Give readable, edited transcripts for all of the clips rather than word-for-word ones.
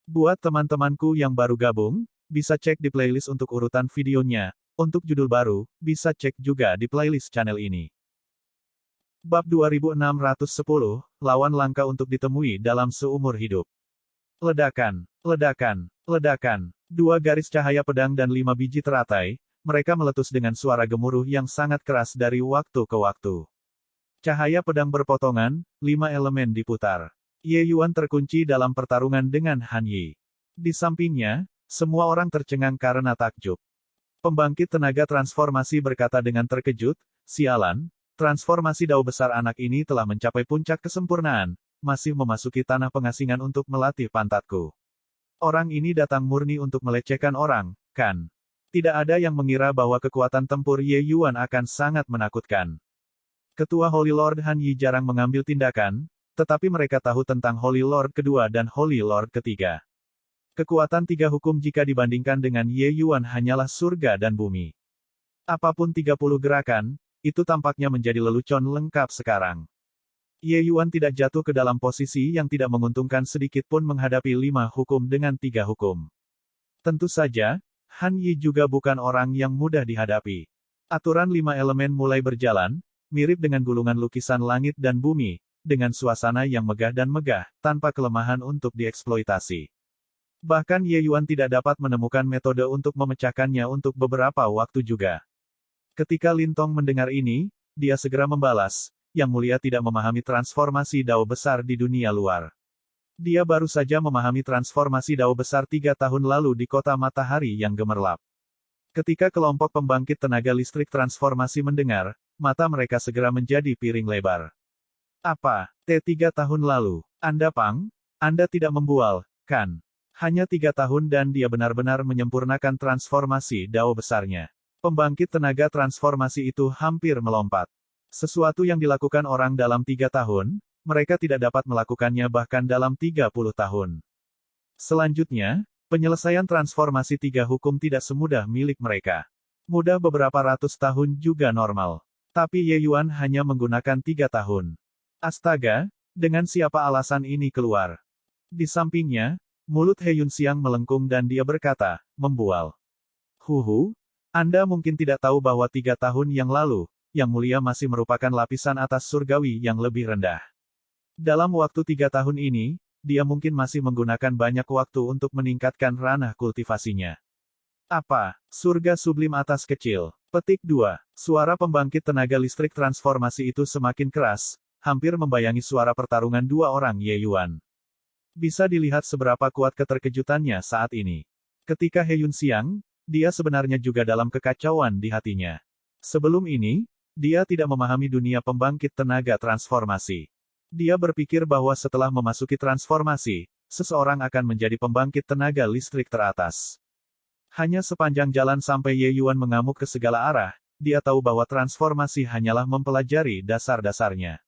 Buat teman-temanku yang baru gabung, bisa cek di playlist untuk urutan videonya. Untuk judul baru, bisa cek juga di playlist channel ini. Bab 2610, lawan langka untuk ditemui dalam seumur hidup. Ledakan, ledakan, ledakan. 2 garis cahaya pedang dan 5 biji teratai, mereka meletus dengan suara gemuruh yang sangat keras dari waktu ke waktu. Cahaya pedang berpotongan, 5 elemen diputar. Ye Yuan terkunci dalam pertarungan dengan Han Yi. Di sampingnya, semua orang tercengang karena takjub. Pembangkit tenaga transformasi berkata dengan terkejut, "Sialan, transformasi dao besar anak ini telah mencapai puncak kesempurnaan, masih memasuki tanah pengasingan untuk melatih pantatku. Orang ini datang murni untuk melecehkan orang, kan? Tidak ada yang mengira bahwa kekuatan tempur Ye Yuan akan sangat menakutkan." Ketua Holy Lord Han Yi jarang mengambil tindakan, tetapi mereka tahu tentang Holy Lord kedua dan Holy Lord ketiga. Kekuatan 3 hukum jika dibandingkan dengan Ye Yuan hanyalah surga dan bumi. Apapun 30 gerakan, itu tampaknya menjadi lelucon lengkap sekarang. Ye Yuan tidak jatuh ke dalam posisi yang tidak menguntungkan sedikit pun menghadapi 5 hukum dengan 3 hukum. Tentu saja, Han Yi juga bukan orang yang mudah dihadapi. Aturan 5 elemen mulai berjalan, mirip dengan gulungan lukisan langit dan bumi, dengan suasana yang megah dan megah, tanpa kelemahan untuk dieksploitasi. Bahkan Ye Yuan tidak dapat menemukan metode untuk memecahkannya untuk beberapa waktu juga. Ketika Lin Tong mendengar ini, dia segera membalas, "Yang Mulia tidak memahami transformasi dao besar di dunia luar. Dia baru saja memahami transformasi dao besar 3 tahun lalu di kota matahari yang gemerlap." Ketika kelompok pembangkit tenaga listrik transformasi mendengar, mata mereka segera menjadi piring lebar. "Apa? T3 tahun lalu? Anda Pang? Anda tidak membual, kan? Hanya 3 tahun dan dia benar-benar menyempurnakan transformasi dao besarnya." Pembangkit tenaga transformasi itu hampir melompat. Sesuatu yang dilakukan orang dalam 3 tahun, mereka tidak dapat melakukannya bahkan dalam 30 tahun. Selanjutnya, penyelesaian transformasi 3 hukum tidak semudah milik mereka. Mudah beberapa ratus tahun juga normal. Tapi Ye Yuan hanya menggunakan 3 tahun. Astaga, dengan siapa alasan ini keluar? Di sampingnya, mulut He Yunxiang melengkung dan dia berkata, membual. "Huhu, Anda mungkin tidak tahu bahwa 3 tahun yang lalu, Yang Mulia masih merupakan lapisan atas surgawi yang lebih rendah. Dalam waktu 3 tahun ini, dia mungkin masih menggunakan banyak waktu untuk meningkatkan ranah kultivasinya." "Apa? Surga sublim atas kecil." Petik 2. Suara pembangkit tenaga listrik transformasi itu semakin keras, hampir membayangi suara pertarungan 2 orang Ye Yuan. Bisa dilihat seberapa kuat keterkejutannya saat ini. Ketika He Yunxiang, dia sebenarnya juga dalam kekacauan di hatinya. Sebelum ini, dia tidak memahami dunia pembangkit tenaga transformasi. Dia berpikir bahwa setelah memasuki transformasi, seseorang akan menjadi pembangkit tenaga listrik teratas. Hanya sepanjang jalan sampai Ye Yuan mengamuk ke segala arah, dia tahu bahwa transformasi hanyalah mempelajari dasar-dasarnya.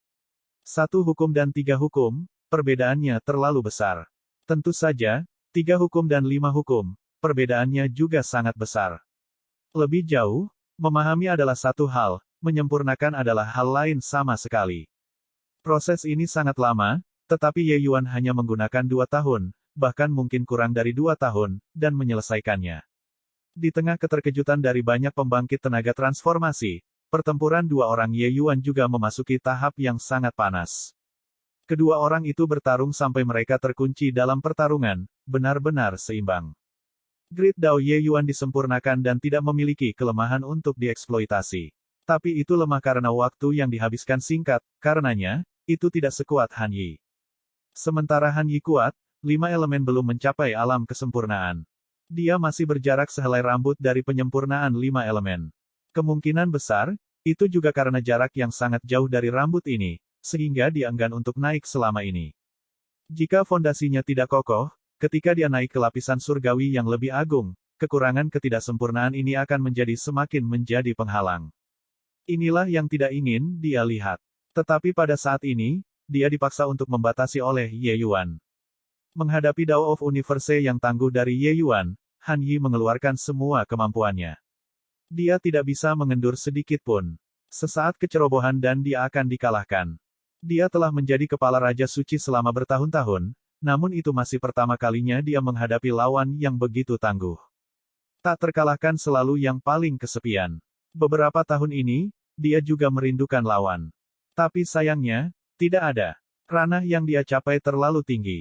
1 hukum dan 3 hukum, perbedaannya terlalu besar. Tentu saja, 3 hukum dan 5 hukum, perbedaannya juga sangat besar. Lebih jauh, memahami adalah satu hal, menyempurnakan adalah hal lain sama sekali. Proses ini sangat lama, tetapi Ye Yuan hanya menggunakan 2 tahun, bahkan mungkin kurang dari 2 tahun, dan menyelesaikannya. Di tengah keterkejutan dari banyak pembangkit tenaga transformasi, pertempuran 2 orang Ye Yuan juga memasuki tahap yang sangat panas. Kedua orang itu bertarung sampai mereka terkunci dalam pertarungan, benar-benar seimbang. Grid Dao Ye Yuan disempurnakan dan tidak memiliki kelemahan untuk dieksploitasi. Tapi itu lemah karena waktu yang dihabiskan singkat, karenanya, itu tidak sekuat Han Yi. Sementara Han Yi kuat, 5 elemen belum mencapai alam kesempurnaan. Dia masih berjarak sehelai rambut dari penyempurnaan 5 elemen. Kemungkinan besar, itu juga karena jarak yang sangat jauh dari rambut ini, sehingga dia enggan untuk naik selama ini. Jika fondasinya tidak kokoh, ketika dia naik ke lapisan surgawi yang lebih agung, kekurangan ketidaksempurnaan ini akan semakin menjadi penghalang. Inilah yang tidak ingin dia lihat. Tetapi pada saat ini, dia dipaksa untuk membatasi oleh Ye Yuan. Menghadapi Dao of Universe yang tangguh dari Ye Yuan, Han Yi mengeluarkan semua kemampuannya. Dia tidak bisa mengendur sedikit pun. Sesaat kecerobohan dan dia akan dikalahkan. Dia telah menjadi kepala Raja Suci selama bertahun-tahun, Namun itu masih pertama kalinya dia menghadapi lawan yang begitu tangguh. Tak terkalahkan selalu yang paling kesepian. Beberapa tahun ini, dia juga merindukan lawan. Tapi sayangnya, tidak ada. Ranah yang dia capai terlalu tinggi.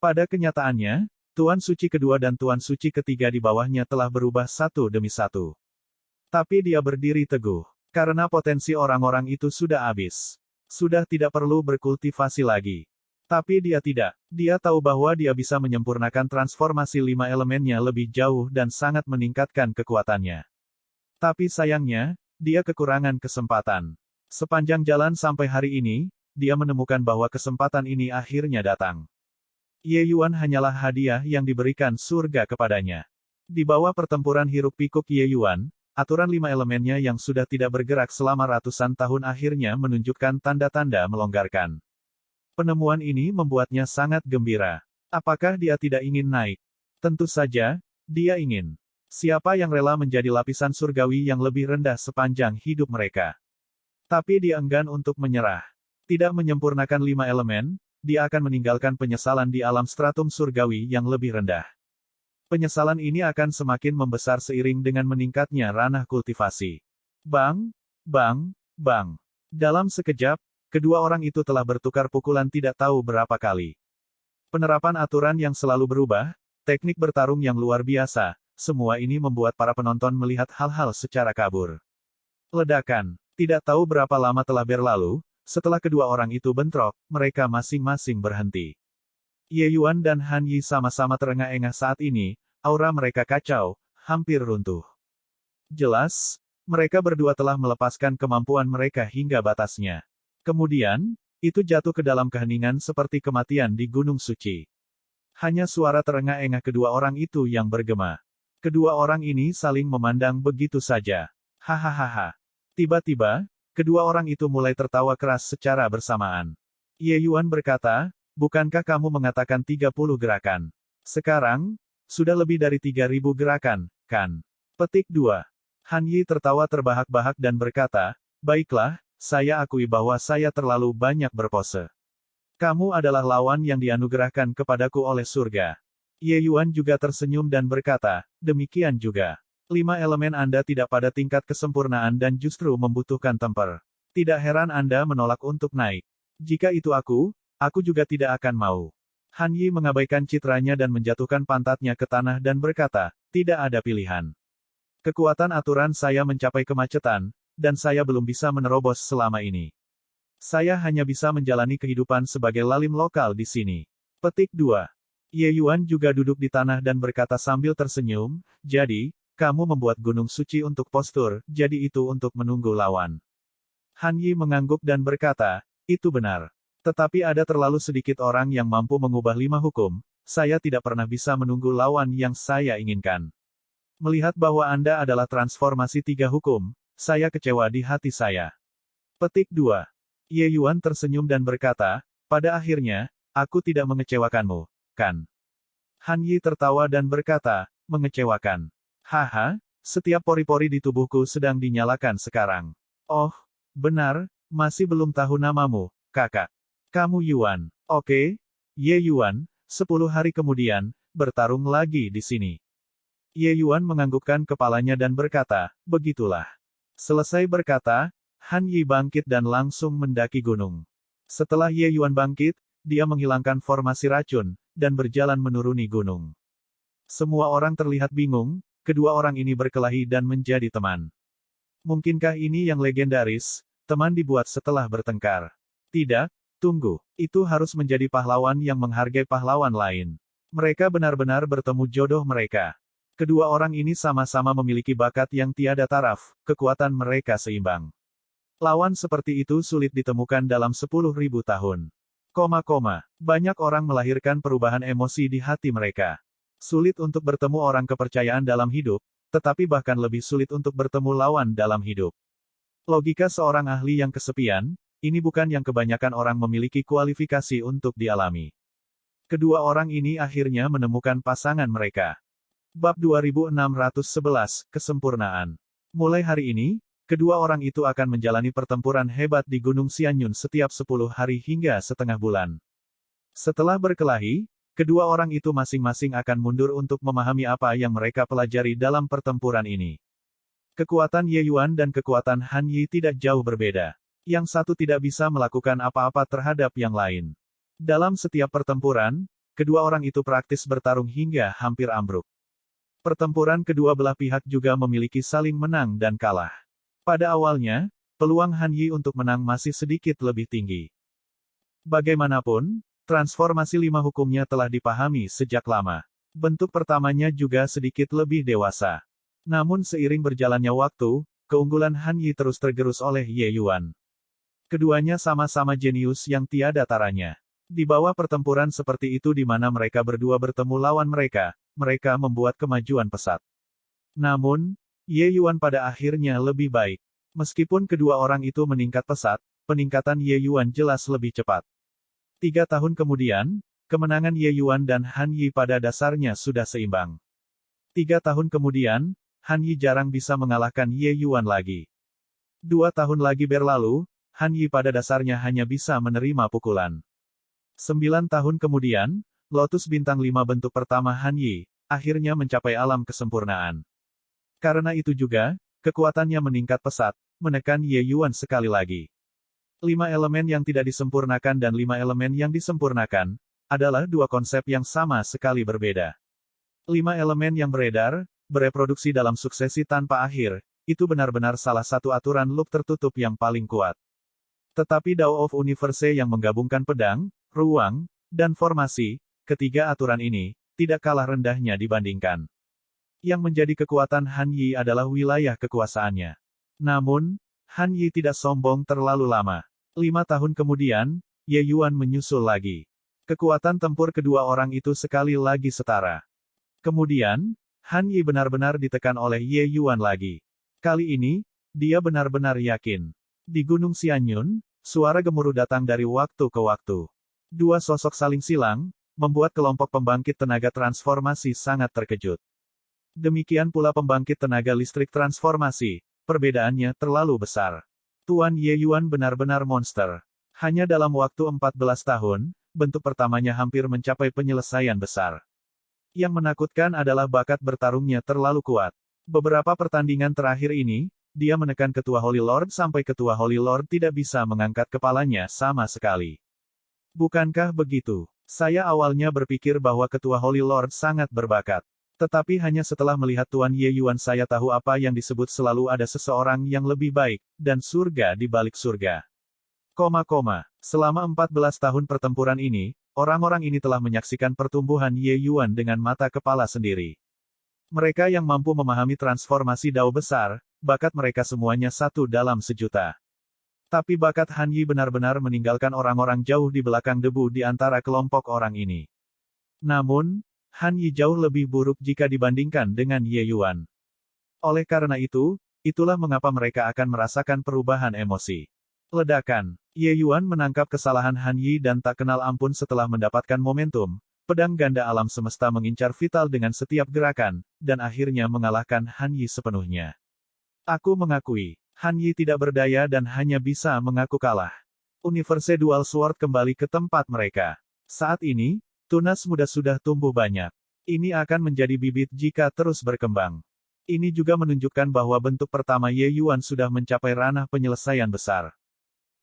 Pada kenyataannya, Tuan Suci kedua dan Tuan Suci ketiga di bawahnya telah berubah satu demi satu. Tapi dia berdiri teguh. Karena potensi orang-orang itu sudah habis. Sudah tidak perlu berkultivasi lagi. Tapi dia tidak. Dia tahu bahwa dia bisa menyempurnakan transformasi 5 elemennya lebih jauh dan sangat meningkatkan kekuatannya. Tapi sayangnya, dia kekurangan kesempatan. Sepanjang jalan sampai hari ini, dia menemukan bahwa kesempatan ini akhirnya datang. Ye Yuan hanyalah hadiah yang diberikan surga kepadanya. Di bawah pertempuran hiruk-pikuk Ye Yuan, aturan 5 elemennya yang sudah tidak bergerak selama ratusan tahun akhirnya menunjukkan tanda-tanda melonggarkan. Penemuan ini membuatnya sangat gembira. Apakah dia tidak ingin naik? Tentu saja, dia ingin. Siapa yang rela menjadi lapisan surgawi yang lebih rendah sepanjang hidup mereka? Tapi dia enggan untuk menyerah. Tidak menyempurnakan 5 elemen, dia akan meninggalkan penyesalan di alam stratum surgawi yang lebih rendah. Penyesalan ini akan semakin membesar seiring dengan meningkatnya ranah kultivasi. Bang, bang, bang. Dalam sekejap, kedua orang itu telah bertukar pukulan tidak tahu berapa kali. Penerapan aturan yang selalu berubah, teknik bertarung yang luar biasa, semua ini membuat para penonton melihat hal-hal secara kabur. Ledakan. Tidak tahu berapa lama telah berlalu, setelah kedua orang itu bentrok, mereka masing-masing berhenti. Ye Yuan dan Han Yi sama-sama terengah-engah saat ini, aura mereka kacau, hampir runtuh. Jelas, mereka berdua telah melepaskan kemampuan mereka hingga batasnya. Kemudian, itu jatuh ke dalam keheningan seperti kematian di Gunung Suci. Hanya suara terengah-engah kedua orang itu yang bergema. Kedua orang ini saling memandang begitu saja. Hahaha. Tiba-tiba, kedua orang itu mulai tertawa keras secara bersamaan. Ye Yuan berkata, bukankah kamu mengatakan 30 gerakan? Sekarang, sudah lebih dari 3000 gerakan, kan? Petik 2. Han Yi tertawa terbahak-bahak dan berkata, baiklah, saya akui bahwa saya terlalu banyak berpose. Kamu adalah lawan yang dianugerahkan kepadaku oleh surga. Ye Yuan juga tersenyum dan berkata, demikian juga. 5 elemen Anda tidak pada tingkat kesempurnaan dan justru membutuhkan temper. Tidak heran Anda menolak untuk naik. Jika itu aku juga tidak akan mau. Han Yi mengabaikan citranya dan menjatuhkan pantatnya ke tanah dan berkata, tidak ada pilihan. Kekuatan aturan saya mencapai kemacetan, dan saya belum bisa menerobos selama ini. Saya hanya bisa menjalani kehidupan sebagai lalim lokal di sini. Petik 2. Ye Yuan juga duduk di tanah dan berkata sambil tersenyum, jadi, kamu membuat gunung suci untuk postur, jadi itu untuk menunggu lawan. Han Yi mengangguk dan berkata, itu benar. Tetapi ada terlalu sedikit orang yang mampu mengubah 5 hukum, saya tidak pernah bisa menunggu lawan yang saya inginkan. Melihat bahwa Anda adalah transformasi 3 hukum, saya kecewa di hati saya. Petik 2. Ye Yuan tersenyum dan berkata, pada akhirnya, aku tidak mengecewakanmu, kan? Han Yi tertawa dan berkata, mengecewakan. Haha, setiap pori-pori di tubuhku sedang dinyalakan sekarang. Oh, benar, masih belum tahu namamu, kakak. Kamu Yuan. Oke, Ye Yuan, 10 hari kemudian, bertarung lagi di sini. Ye Yuan menganggukkan kepalanya dan berkata, begitulah. Selesai berkata, Han Yi bangkit dan langsung mendaki gunung. Setelah Ye Yuan bangkit, dia menghilangkan formasi racun, dan berjalan menuruni gunung. Semua orang terlihat bingung, kedua orang ini berkelahi dan menjadi teman. Mungkinkah ini yang legendaris, teman dibuat setelah bertengkar? Tidak, tunggu, itu harus menjadi pahlawan yang menghargai pahlawan lain. Mereka benar-benar bertemu jodoh mereka. Kedua orang ini sama-sama memiliki bakat yang tiada taraf, kekuatan mereka seimbang. Lawan seperti itu sulit ditemukan dalam 10.000 tahun. Banyak orang melahirkan perubahan emosi di hati mereka. Sulit untuk bertemu orang kepercayaan dalam hidup, tetapi bahkan lebih sulit untuk bertemu lawan dalam hidup. Logika seorang ahli yang kesepian, ini bukan yang kebanyakan orang memiliki kualifikasi untuk dialami. Kedua orang ini akhirnya menemukan pasangan mereka. Bab 2611, Kesempurnaan. Mulai hari ini, kedua orang itu akan menjalani pertempuran hebat di Gunung Xianyun setiap 10 hari hingga setengah bulan. Setelah berkelahi, kedua orang itu masing-masing akan mundur untuk memahami apa yang mereka pelajari dalam pertempuran ini. Kekuatan Ye Yuan dan kekuatan Han Yi tidak jauh berbeda. Yang satu tidak bisa melakukan apa-apa terhadap yang lain. Dalam setiap pertempuran, kedua orang itu praktis bertarung hingga hampir ambruk. Pertempuran kedua belah pihak juga memiliki saling menang dan kalah. Pada awalnya, peluang Han Yi untuk menang masih sedikit lebih tinggi. Bagaimanapun, transformasi lima hukumnya telah dipahami sejak lama. Bentuk pertamanya juga sedikit lebih dewasa. Namun seiring berjalannya waktu, keunggulan Han Yi terus tergerus oleh Ye Yuan. Keduanya sama-sama jenius yang tiada taranya. Di bawah pertempuran seperti itu di mana mereka berdua bertemu lawan mereka membuat kemajuan pesat. Namun, Ye Yuan pada akhirnya lebih baik. Meskipun kedua orang itu meningkat pesat, peningkatan Ye Yuan jelas lebih cepat. 3 tahun kemudian, kemenangan Ye Yuan dan Han Yi pada dasarnya sudah seimbang. 3 tahun kemudian, Han Yi jarang bisa mengalahkan Ye Yuan lagi. 2 tahun lagi berlalu, Han Yi pada dasarnya hanya bisa menerima pukulan. 9 tahun kemudian, Lotus Bintang 5 bentuk pertama Han Yi, akhirnya mencapai alam kesempurnaan. Karena itu juga, kekuatannya meningkat pesat, menekan Ye Yuan sekali lagi. 5 elemen yang tidak disempurnakan dan 5 elemen yang disempurnakan, adalah dua konsep yang sama sekali berbeda. 5 elemen yang beredar, bereproduksi dalam suksesi tanpa akhir, itu benar-benar salah satu aturan loop tertutup yang paling kuat. Tetapi Dao of Universe yang menggabungkan pedang, ruang, dan formasi, ketiga aturan ini, tidak kalah rendahnya dibandingkan. Yang menjadi kekuatan Han Yi adalah wilayah kekuasaannya. Namun, Han Yi tidak sombong terlalu lama. 5 tahun kemudian, Ye Yuan menyusul lagi. Kekuatan tempur kedua orang itu sekali lagi setara. Kemudian, Han Yi benar-benar ditekan oleh Ye Yuan lagi. Kali ini, dia benar-benar yakin. Di Gunung Xianyun, suara gemuruh datang dari waktu ke waktu. Dua sosok saling silang, membuat kelompok pembangkit tenaga transformasi sangat terkejut. Demikian pula pembangkit tenaga listrik transformasi, perbedaannya terlalu besar. Tuan Ye Yuan benar-benar monster. Hanya dalam waktu 14 tahun, bentuk pertamanya hampir mencapai penyelesaian besar. Yang menakutkan adalah bakat bertarungnya terlalu kuat. Beberapa pertandingan terakhir ini, dia menekan Ketua Holy Lord sampai Ketua Holy Lord tidak bisa mengangkat kepalanya sama sekali. Bukankah begitu? Saya awalnya berpikir bahwa Ketua Holy Lord sangat berbakat. Tetapi hanya setelah melihat Tuan Ye Yuan saya tahu apa yang disebut selalu ada seseorang yang lebih baik, dan surga di balik surga. Selama 14 tahun pertempuran ini, orang-orang ini telah menyaksikan pertumbuhan Ye Yuan dengan mata kepala sendiri. Mereka yang mampu memahami transformasi Dao besar, bakat mereka semuanya satu dalam sejuta. Tapi bakat Han Yi benar-benar meninggalkan orang-orang jauh di belakang debu di antara kelompok orang ini. Namun, Han Yi jauh lebih buruk jika dibandingkan dengan Ye Yuan. Oleh karena itu, itulah mengapa mereka akan merasakan perubahan emosi. Ledakan. Ye Yuan menangkap kesalahan Han Yi dan tak kenal ampun setelah mendapatkan momentum. Pedang ganda alam semesta mengincar vital dengan setiap gerakan, dan akhirnya mengalahkan Han Yi sepenuhnya. Aku mengakui, Han Yi tidak berdaya dan hanya bisa mengaku kalah. Universe Dual Sword kembali ke tempat mereka. Saat ini, tunas muda sudah tumbuh banyak. Ini akan menjadi bibit jika terus berkembang. Ini juga menunjukkan bahwa bentuk pertama Ye Yuan sudah mencapai ranah penyelesaian besar.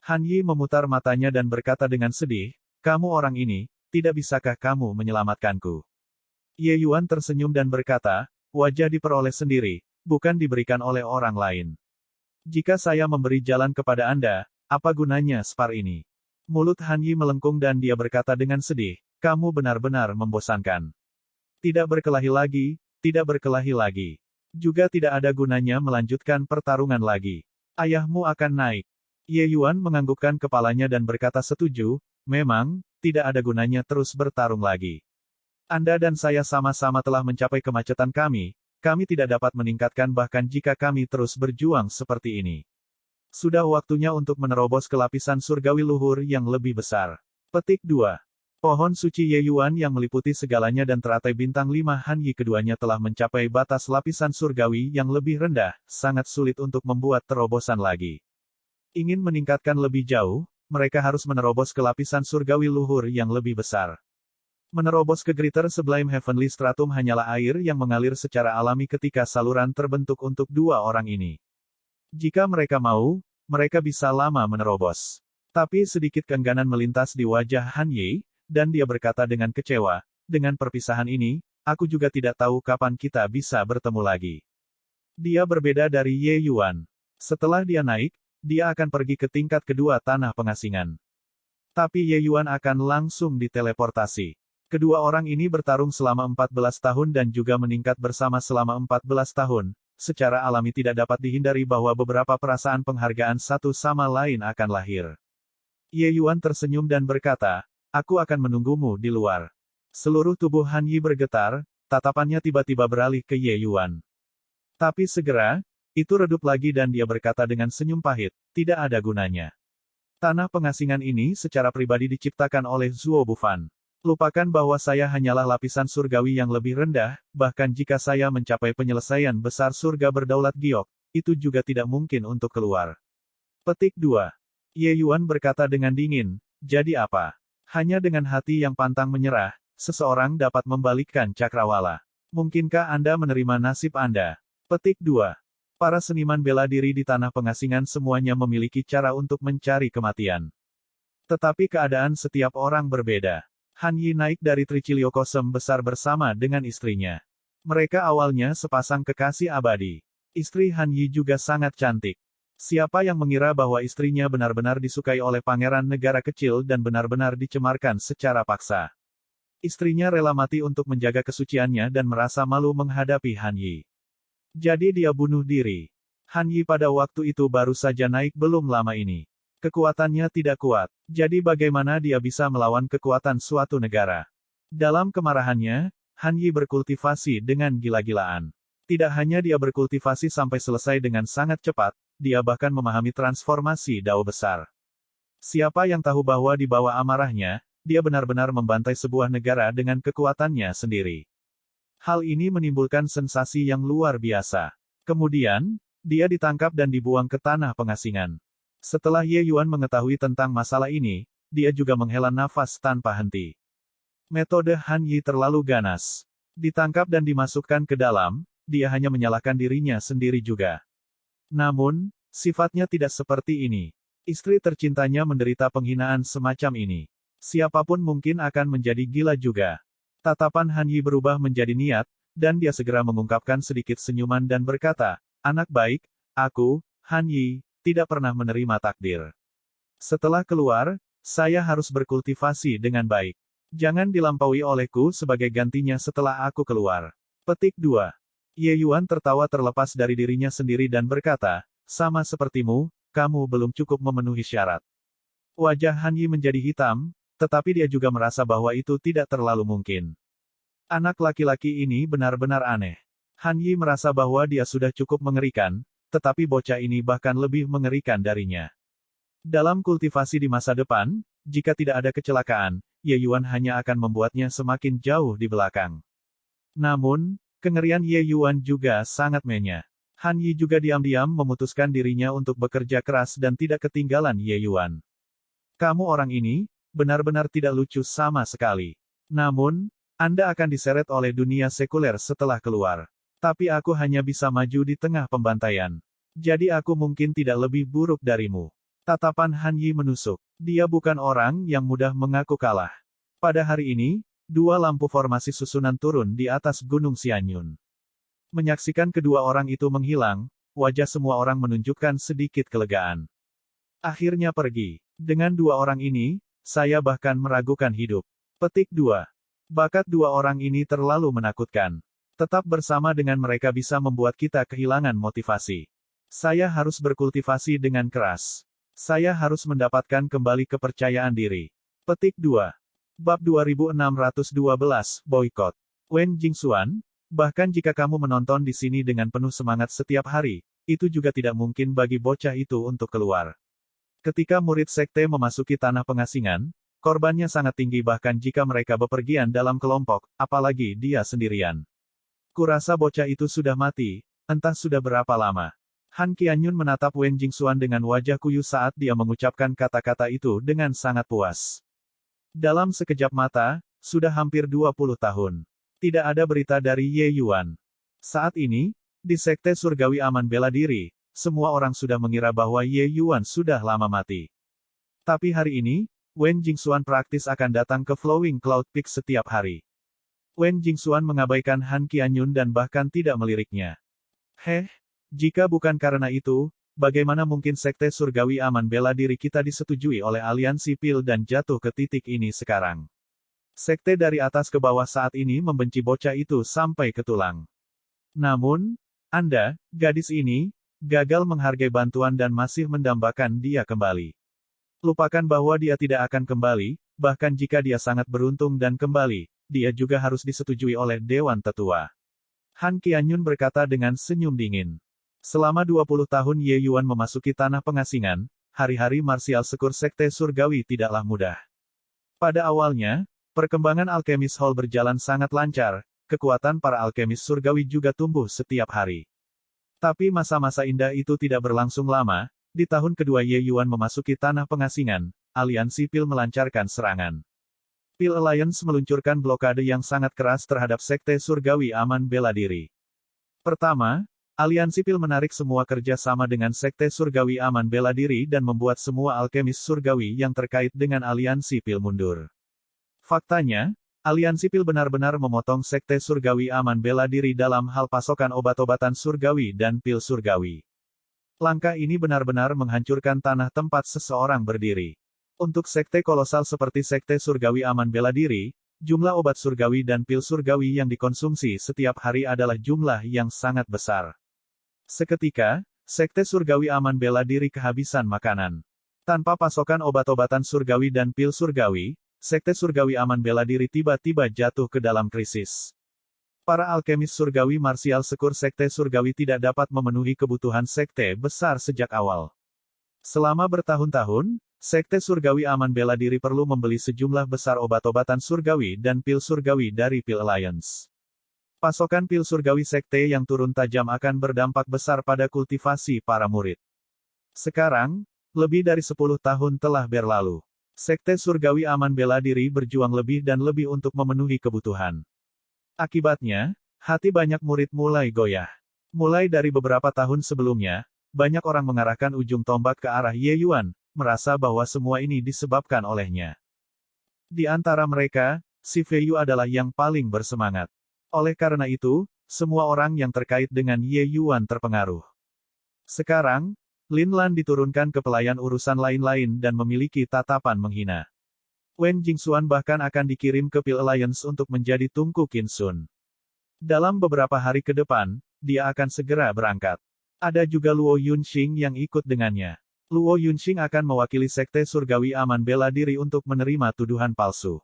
Han Yi memutar matanya dan berkata dengan sedih, "Kamu orang ini, tidak bisakah kamu menyelamatkanku?" Ye Yuan tersenyum dan berkata, "Wajah diperoleh sendiri, bukan diberikan oleh orang lain. Jika saya memberi jalan kepada Anda, apa gunanya spar ini?" Mulut Han Yi melengkung dan dia berkata dengan sedih, "Kamu benar-benar membosankan. Tidak berkelahi lagi, tidak berkelahi lagi. Juga tidak ada gunanya melanjutkan pertarungan lagi. Ayahmu akan naik." Ye Yuan menganggukkan kepalanya dan berkata setuju, "Memang, tidak ada gunanya terus bertarung lagi. Anda dan saya sama-sama telah mencapai kemacetan kami tidak dapat meningkatkan bahkan jika kami terus berjuang seperti ini. Sudah waktunya untuk menerobos ke lapisan surgawi luhur yang lebih besar." Petik 2. Pohon suci Ye Yuan yang meliputi segalanya dan teratai bintang 5 Han Yi keduanya telah mencapai batas lapisan surgawi yang lebih rendah, sangat sulit untuk membuat terobosan lagi. Ingin meningkatkan lebih jauh, mereka harus menerobos ke lapisan surgawi luhur yang lebih besar. Menerobos ke Greater Sublime Heavenly Stratum hanyalah air yang mengalir secara alami ketika saluran terbentuk untuk dua orang ini. Jika mereka mau, mereka bisa lama menerobos. Tapi sedikit keengganan melintas di wajah Han Yi, dan dia berkata dengan kecewa, dengan perpisahan ini, aku juga tidak tahu kapan kita bisa bertemu lagi. Dia berbeda dari Ye Yuan. Setelah dia naik, dia akan pergi ke tingkat kedua tanah pengasingan. Tapi Ye Yuan akan langsung diteleportasi. Kedua orang ini bertarung selama 14 tahun dan juga meningkat bersama selama 14 tahun. Secara alami tidak dapat dihindari bahwa beberapa perasaan penghargaan satu sama lain akan lahir. Ye Yuan tersenyum dan berkata, aku akan menunggumu di luar. Seluruh tubuh Han Yi bergetar, tatapannya tiba-tiba beralih ke Ye Yuan. Tapi segera, itu redup lagi dan dia berkata dengan senyum pahit, tidak ada gunanya. Tanah pengasingan ini secara pribadi diciptakan oleh Zuo Bufan. Lupakan bahwa saya hanyalah lapisan surgawi yang lebih rendah, bahkan jika saya mencapai penyelesaian besar surga berdaulat giok, itu juga tidak mungkin untuk keluar. Petik 2. Ye Yuan berkata dengan dingin, jadi apa? Hanya dengan hati yang pantang menyerah, seseorang dapat membalikkan cakrawala. Mungkinkah Anda menerima nasib Anda? Petik 2. Para seniman bela diri di tanah pengasingan semuanya memiliki cara untuk mencari kematian. Tetapi keadaan setiap orang berbeda. Han Yi naik dari Tricilio Kosem besar bersama dengan istrinya. Mereka awalnya sepasang kekasih abadi. Istri Han Yi juga sangat cantik. Siapa yang mengira bahwa istrinya benar-benar disukai oleh pangeran negara kecil dan benar-benar dicemarkan secara paksa. Istrinya rela mati untuk menjaga kesuciannya dan merasa malu menghadapi Han Yi. Jadi dia bunuh diri. Han Yi pada waktu itu baru saja naik belum lama ini. Kekuatannya tidak kuat. Jadi bagaimana dia bisa melawan kekuatan suatu negara? Dalam kemarahannya, Han Yi berkultivasi dengan gila-gilaan. Tidak hanya dia berkultivasi sampai selesai dengan sangat cepat, dia bahkan memahami transformasi dao besar. Siapa yang tahu bahwa di bawah amarahnya, dia benar-benar membantai sebuah negara dengan kekuatannya sendiri. Hal ini menimbulkan sensasi yang luar biasa. Kemudian, dia ditangkap dan dibuang ke tanah pengasingan. Setelah Ye Yuan mengetahui tentang masalah ini, dia juga menghela nafas tanpa henti. Metode Han Yi terlalu ganas. Ditangkap dan dimasukkan ke dalam, dia hanya menyalahkan dirinya sendiri juga. Namun, sifatnya tidak seperti ini. Istri tercintanya menderita penghinaan semacam ini. Siapapun mungkin akan menjadi gila juga. Tatapan Han Yi berubah menjadi niat, dan dia segera mengungkapkan sedikit senyuman dan berkata, anak baik, aku, Han Yi, tidak pernah menerima takdir. Setelah keluar, saya harus berkultivasi dengan baik. Jangan dilampaui olehku sebagai gantinya setelah aku keluar. Petik 2. Ye Yuan tertawa terlepas dari dirinya sendiri dan berkata, sama sepertimu, kamu belum cukup memenuhi syarat. Wajah Han Yi menjadi hitam, tetapi dia juga merasa bahwa itu tidak terlalu mungkin. Anak laki-laki ini benar-benar aneh. Han Yi merasa bahwa dia sudah cukup mengerikan, tetapi bocah ini bahkan lebih mengerikan darinya. Dalam kultivasi di masa depan, jika tidak ada kecelakaan, Ye Yuan hanya akan membuatnya semakin jauh di belakang. Namun, kengerian Ye Yuan juga sangat menya. Han Yi juga diam-diam memutuskan dirinya untuk bekerja keras dan tidak ketinggalan Ye Yuan. Kamu orang ini, benar-benar tidak lucu sama sekali. Namun, Anda akan diseret oleh dunia sekuler setelah keluar. Tapi aku hanya bisa maju di tengah pembantaian. Jadi aku mungkin tidak lebih buruk darimu. Tatapan Han Yi menusuk. Dia bukan orang yang mudah mengaku kalah. Pada hari ini, dua lampu formasi susunan turun di atas Gunung Xianyun. Menyaksikan kedua orang itu menghilang, wajah semua orang menunjukkan sedikit kelegaan. Akhirnya pergi. Dengan dua orang ini, saya bahkan meragukan hidup. Petik 2. Bakat dua orang ini terlalu menakutkan. Tetap bersama dengan mereka bisa membuat kita kehilangan motivasi. Saya harus berkultivasi dengan keras. Saya harus mendapatkan kembali kepercayaan diri. Petik 2. Bab 2612, Boykot. Wen Jingxuan, bahkan jika kamu menonton di sini dengan penuh semangat setiap hari, itu juga tidak mungkin bagi bocah itu untuk keluar. Ketika murid sekte memasuki tanah pengasingan, korbannya sangat tinggi bahkan jika mereka bepergian dalam kelompok, apalagi dia sendirian. Kurasa bocah itu sudah mati, entah sudah berapa lama. Han Qianyun menatap Wen Jingxuan dengan wajah kuyu saat dia mengucapkan kata-kata itu dengan sangat puas. Dalam sekejap mata, sudah hampir 20 tahun. Tidak ada berita dari Ye Yuan. Saat ini, di Sekte Surgawi Aman Bela Diri, semua orang sudah mengira bahwa Ye Yuan sudah lama mati. Tapi hari ini, Wen Jingxuan praktis akan datang ke Flowing Cloud Peak setiap hari. Wen Jingxuan mengabaikan Han Qianyun dan bahkan tidak meliriknya. Jika bukan karena itu, bagaimana mungkin Sekte Surgawi Aman Bela Diri kita disetujui oleh aliansi Pil dan jatuh ke titik ini sekarang? Sekte dari atas ke bawah saat ini membenci bocah itu sampai ke tulang. Namun, Anda, gadis ini, gagal menghargai bantuan dan masih mendambakan dia kembali. Lupakan bahwa dia tidak akan kembali, bahkan jika dia sangat beruntung dan kembali, dia juga harus disetujui oleh Dewan Tetua. Han Qianyun berkata dengan senyum dingin. Selama 20 tahun Ye Yuan memasuki tanah pengasingan, hari-hari marsial sekur Sekte Surgawi tidaklah mudah. Pada awalnya, perkembangan Alkemis Hall berjalan sangat lancar, kekuatan para alkemis surgawi juga tumbuh setiap hari. Tapi masa-masa indah itu tidak berlangsung lama. Di tahun kedua Ye Yuan memasuki tanah pengasingan, aliansi Pil melancarkan serangan. Pil Alliance meluncurkan blokade yang sangat keras terhadap Sekte Surgawi Aman Bela Diri. Pertama, aliansi Pil menarik semua kerja sama dengan Sekte Surgawi Aman Bela Diri dan membuat semua alkemis surgawi yang terkait dengan aliansi Pil mundur. Faktanya, aliansi Pil benar-benar memotong Sekte Surgawi Aman Bela Diri dalam hal pasokan obat-obatan surgawi dan pil surgawi. Langkah ini benar-benar menghancurkan tanah tempat seseorang berdiri. Untuk sekte kolosal seperti Sekte Surgawi Aman Bela Diri, jumlah obat surgawi dan pil surgawi yang dikonsumsi setiap hari adalah jumlah yang sangat besar. Seketika, Sekte Surgawi Aman Bela Diri kehabisan makanan. Tanpa pasokan obat-obatan surgawi dan pil surgawi, Sekte Surgawi Aman Bela Diri tiba-tiba jatuh ke dalam krisis. Para alkemis surgawi marsial sekur Sekte Surgawi tidak dapat memenuhi kebutuhan sekte besar sejak awal. Selama bertahun-tahun, Sekte Surgawi Aman Bela Diri perlu membeli sejumlah besar obat-obatan surgawi dan pil surgawi dari Pil Alliance. Pasokan pil surgawi sekte yang turun tajam akan berdampak besar pada kultivasi para murid. Sekarang, lebih dari 10 tahun telah berlalu. Sekte Surgawi Aman Bela Diri berjuang lebih dan lebih untuk memenuhi kebutuhan. Akibatnya, hati banyak murid mulai goyah. Mulai dari beberapa tahun sebelumnya, banyak orang mengarahkan ujung tombak ke arah Ye Yuan, merasa bahwa semua ini disebabkan olehnya. Di antara mereka, si Fei Yu adalah yang paling bersemangat. Oleh karena itu, semua orang yang terkait dengan Ye Yuan terpengaruh. Sekarang, Lin Lan diturunkan ke pelayan urusan lain-lain dan memiliki tatapan menghina. Wen Jingxuan bahkan akan dikirim ke Pil Alliance untuk menjadi tungku Qinsun. Dalam beberapa hari ke depan, dia akan segera berangkat. Ada juga Luo Yunxing yang ikut dengannya. Luo Yunxing akan mewakili Sekte Surgawi Aman Bela Diri untuk menerima tuduhan palsu.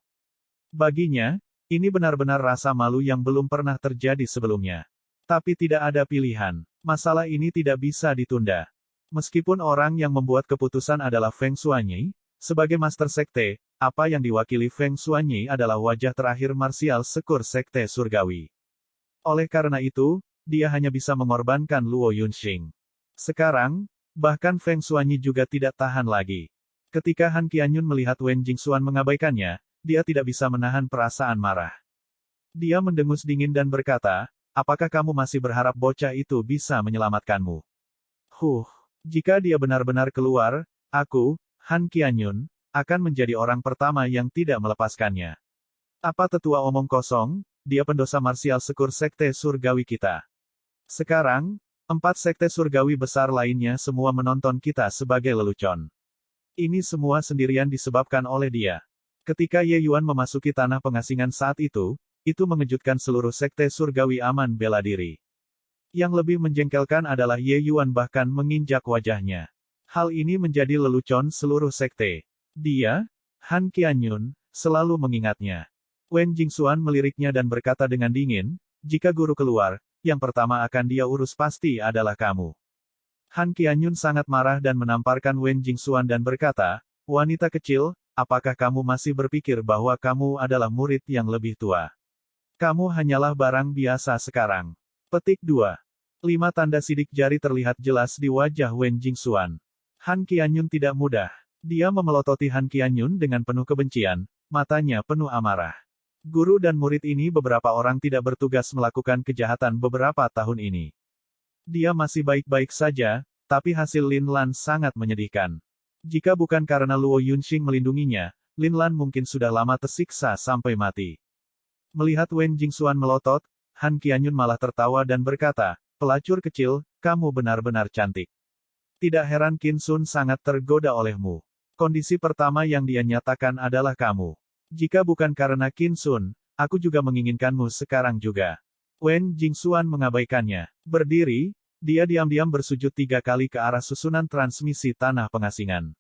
Baginya, ini benar-benar rasa malu yang belum pernah terjadi sebelumnya. Tapi tidak ada pilihan. Masalah ini tidak bisa ditunda. Meskipun orang yang membuat keputusan adalah Feng Xuanyi, sebagai Master Sekte, apa yang diwakili Feng Xuanyi adalah wajah terakhir marsial sekur Sekte Surgawi. Oleh karena itu, dia hanya bisa mengorbankan Luo Yunxing. Sekarang, bahkan Feng Xuanyi juga tidak tahan lagi. Ketika Han Qianyun melihat Wen Jingxuan mengabaikannya, dia tidak bisa menahan perasaan marah. Dia mendengus dingin dan berkata, apakah kamu masih berharap bocah itu bisa menyelamatkanmu? Jika dia benar-benar keluar, aku, Han Qianyun, akan menjadi orang pertama yang tidak melepaskannya. Apa tetua omong kosong, dia pendosa marsial sekur Sekte Surgawi kita. Sekarang, 4 Sekte Surgawi besar lainnya semua menonton kita sebagai lelucon. Ini semua sendirian disebabkan oleh dia. Ketika Ye Yuan memasuki tanah pengasingan saat itu mengejutkan seluruh Sekte Surgawi Aman Bela Diri. Yang lebih menjengkelkan adalah Ye Yuan bahkan menginjak wajahnya. Hal ini menjadi lelucon seluruh sekte. Dia, Han Qianyun, selalu mengingatnya. Wen Jingxuan meliriknya dan berkata dengan dingin, jika guru keluar, yang pertama akan dia urus pasti adalah kamu. Han Qianyun sangat marah dan menamparkan Wen Jingxuan dan berkata, wanita kecil, apakah kamu masih berpikir bahwa kamu adalah murid yang lebih tua? Kamu hanyalah barang biasa sekarang. Petik 2. 5 tanda sidik jari terlihat jelas di wajah Wen Jingxuan. Han Qianyun tidak mudah. Dia memelototi Han Qianyun dengan penuh kebencian, matanya penuh amarah. Guru dan murid ini beberapa orang tidak bertugas melakukan kejahatan beberapa tahun ini. Dia masih baik-baik saja, tapi hasil Lin Lan sangat menyedihkan. Jika bukan karena Luo Yunxing melindunginya, Lin Lan mungkin sudah lama tersiksa sampai mati. Melihat Wen Jingxuan melotot, Han Qianyun malah tertawa dan berkata, "Pelacur kecil, kamu benar-benar cantik. Tidak heran Qin Sun sangat tergoda olehmu. Kondisi pertama yang dia nyatakan adalah kamu. Jika bukan karena Qin Sun, aku juga menginginkanmu sekarang juga." Wen Jingxuan mengabaikannya. Berdiri, dia diam-diam bersujud 3 kali ke arah susunan transmisi tanah pengasingan.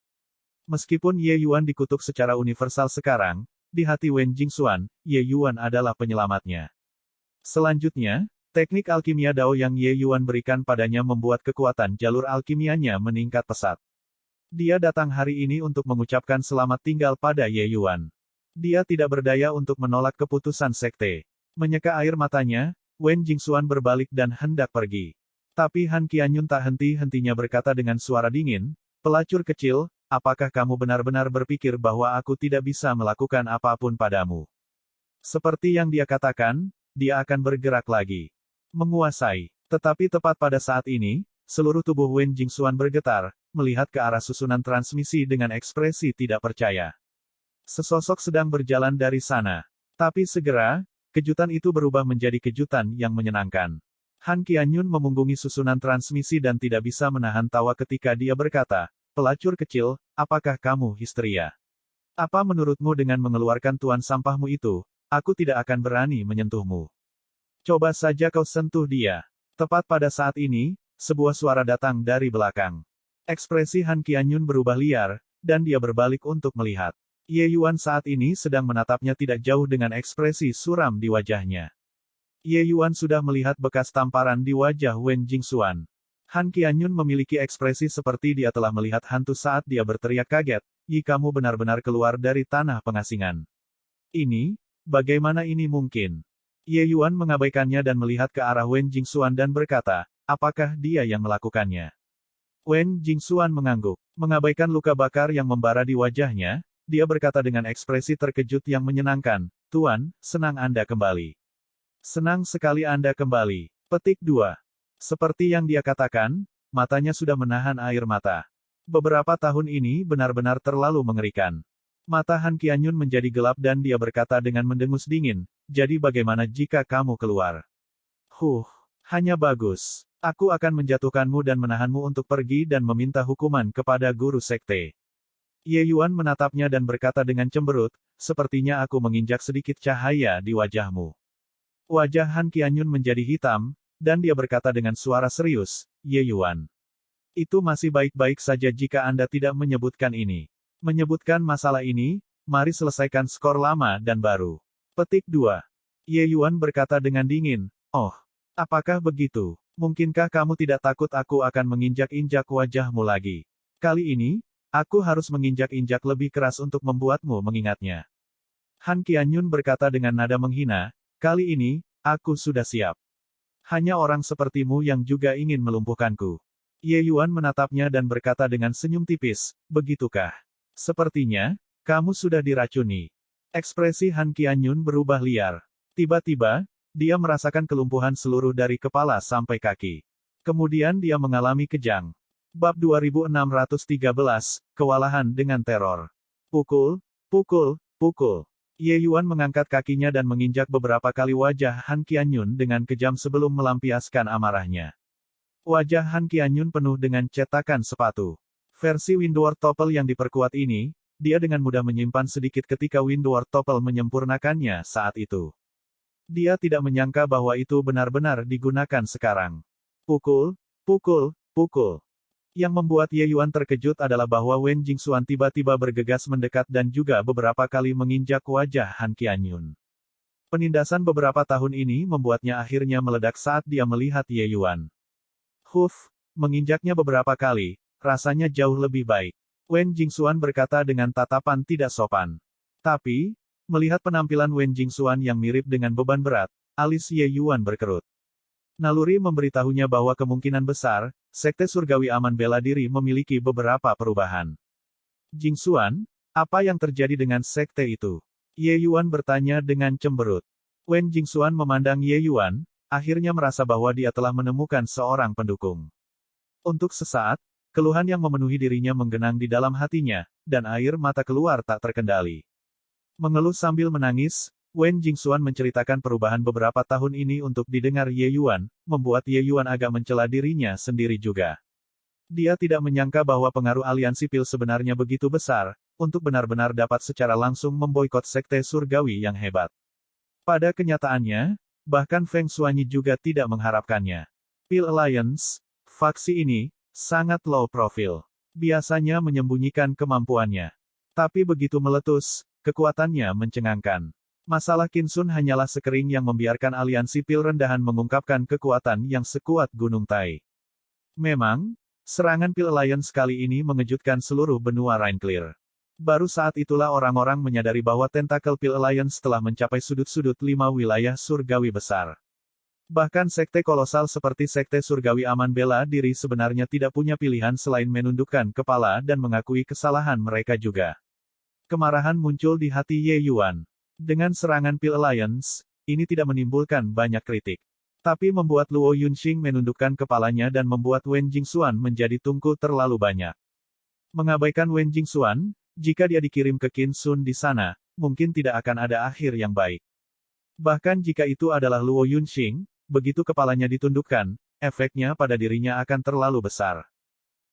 Meskipun Ye Yuan dikutuk secara universal sekarang, di hati Wen Jingxuan, Ye Yuan adalah penyelamatnya. Selanjutnya, teknik alkimia Dao yang Ye Yuan berikan padanya membuat kekuatan jalur alkimianya meningkat pesat. Dia datang hari ini untuk mengucapkan selamat tinggal pada Ye Yuan. Dia tidak berdaya untuk menolak keputusan sekte. Menyeka air matanya, Wen Jingxuan berbalik dan hendak pergi. Tapi Han Qianyun tak henti-hentinya berkata dengan suara dingin, "Pelacur kecil, apakah kamu benar-benar berpikir bahwa aku tidak bisa melakukan apapun padamu?" Seperti yang dia katakan, dia akan bergerak lagi. Menguasai. Tetapi tepat pada saat ini, seluruh tubuh Wen Jingxuan bergetar, melihat ke arah susunan transmisi dengan ekspresi tidak percaya. Sesosok sedang berjalan dari sana. Tapi segera, kejutan itu berubah menjadi kejutan yang menyenangkan. Han Qianyun memunggungi susunan transmisi dan tidak bisa menahan tawa ketika dia berkata, "Pelacur kecil, apakah kamu histeria? Apa menurutmu dengan mengeluarkan tuan sampahmu itu, aku tidak akan berani menyentuhmu? Coba saja kau sentuh dia." Tepat pada saat ini, sebuah suara datang dari belakang. Ekspresi Han Qianyun berubah liar, dan dia berbalik untuk melihat. Ye Yuan saat ini sedang menatapnya tidak jauh dengan ekspresi suram di wajahnya. Ye Yuan sudah melihat bekas tamparan di wajah Wen Jingxuan. Han Qianyun memiliki ekspresi seperti dia telah melihat hantu saat dia berteriak kaget, "Yi, kamu benar-benar keluar dari tanah pengasingan. Ini, bagaimana ini mungkin?" Ye Yuan mengabaikannya dan melihat ke arah Wen Jingxuan dan berkata, "Apakah dia yang melakukannya?" Wen Jingxuan mengangguk. Mengabaikan luka bakar yang membara di wajahnya, dia berkata dengan ekspresi terkejut yang menyenangkan, "Tuan, senang Anda kembali." "Senang sekali Anda kembali." Petik 2. Seperti yang dia katakan, matanya sudah menahan air mata. Beberapa tahun ini benar-benar terlalu mengerikan. Mata Han Qianyun menjadi gelap dan dia berkata dengan mendengus dingin, "Jadi bagaimana jika kamu keluar?" Hanya bagus. Aku akan menjatuhkanmu dan menahanmu untuk pergi dan meminta hukuman kepada guru sekte." Ye Yuan menatapnya dan berkata dengan cemberut, "Sepertinya aku menginjak sedikit cahaya di wajahmu." Wajah Han Qianyun menjadi hitam, dan dia berkata dengan suara serius, "Ye Yuan. Itu masih baik-baik saja jika Anda tidak menyebutkan ini. Menyebutkan masalah ini, mari selesaikan skor lama dan baru." Petik 2. Ye Yuan berkata dengan dingin, "Oh, apakah begitu? Mungkinkah kamu tidak takut aku akan menginjak-injak wajahmu lagi? Kali ini, aku harus menginjak-injak lebih keras untuk membuatmu mengingatnya." Han Qianyun berkata dengan nada menghina, "Kali ini, aku sudah siap. Hanya orang sepertimu yang juga ingin melumpuhkanku." Ye Yuan menatapnya dan berkata dengan senyum tipis, "Begitukah? Sepertinya, kamu sudah diracuni." Ekspresi Han Qianyun berubah liar. Tiba-tiba, dia merasakan kelumpuhan seluruh dari kepala sampai kaki. Kemudian dia mengalami kejang. Bab 2613, Kewalahan dengan Teror. Pukul, pukul, pukul. Ye Yuan mengangkat kakinya dan menginjak beberapa kali wajah Han Qianyun dengan kejam sebelum melampiaskan amarahnya. Wajah Han Qianyun penuh dengan cetakan sepatu. Versi Windward Topple yang diperkuat ini, dia dengan mudah menyimpan sedikit ketika Windward Topple menyempurnakannya saat itu. Dia tidak menyangka bahwa itu benar-benar digunakan sekarang. Pukul, pukul, pukul. Yang membuat Ye Yuan terkejut adalah bahwa Wen Jingxuan tiba-tiba bergegas mendekat dan juga beberapa kali menginjak wajah Han Qianyun. Penindasan beberapa tahun ini membuatnya akhirnya meledak saat dia melihat Ye Yuan. Menginjaknya beberapa kali, rasanya jauh lebih baik. Wen Jingxuan berkata dengan tatapan tidak sopan. Tapi, melihat penampilan Wen Jingxuan yang mirip dengan beban berat, alis Ye Yuan berkerut. Naluri memberitahunya bahwa kemungkinan besar, Sekte Surgawi Aman Bela Diri memiliki beberapa perubahan. "Jingxuan, apa yang terjadi dengan sekte itu?" Ye Yuan bertanya dengan cemberut. Wen Jingxuan memandang Ye Yuan, akhirnya merasa bahwa dia telah menemukan seorang pendukung. Untuk sesaat, keluhan yang memenuhi dirinya menggenang di dalam hatinya, dan air mata keluar tak terkendali. Mengeluh sambil menangis, Wen Jingxuan menceritakan perubahan beberapa tahun ini untuk didengar Ye Yuan, membuat Ye Yuan agak mencela dirinya sendiri juga. Dia tidak menyangka bahwa pengaruh aliansi Pil sebenarnya begitu besar, untuk benar-benar dapat secara langsung memboikot sekte surgawi yang hebat. Pada kenyataannya, bahkan Feng Xuanyi juga tidak mengharapkannya. Pil Alliance, faksi ini, sangat low profile. Biasanya menyembunyikan kemampuannya. Tapi begitu meletus, kekuatannya mencengangkan. Masalah Qinsun hanyalah sekering yang membiarkan aliansi Pil rendahan mengungkapkan kekuatan yang sekuat Gunung Tai. Memang, serangan Pil Alliance kali ini mengejutkan seluruh benua Rhinclear. Baru saat itulah orang-orang menyadari bahwa tentakel Pil Alliance telah mencapai sudut-sudut 5 wilayah surgawi besar. Bahkan sekte kolosal seperti sekte surgawi aman bela diri sebenarnya tidak punya pilihan selain menundukkan kepala dan mengakui kesalahan mereka juga. Kemarahan muncul di hati Ye Yuan. Dengan serangan Pil Alliance, ini tidak menimbulkan banyak kritik. Tapi membuat Luo Yunxing menundukkan kepalanya dan membuat Wen Jingxuan menjadi tungku terlalu banyak. Mengabaikan Wen Jingxuan, jika dia dikirim ke Qinsun di sana, mungkin tidak akan ada akhir yang baik. Bahkan jika itu adalah Luo Yunxing, begitu kepalanya ditundukkan, efeknya pada dirinya akan terlalu besar.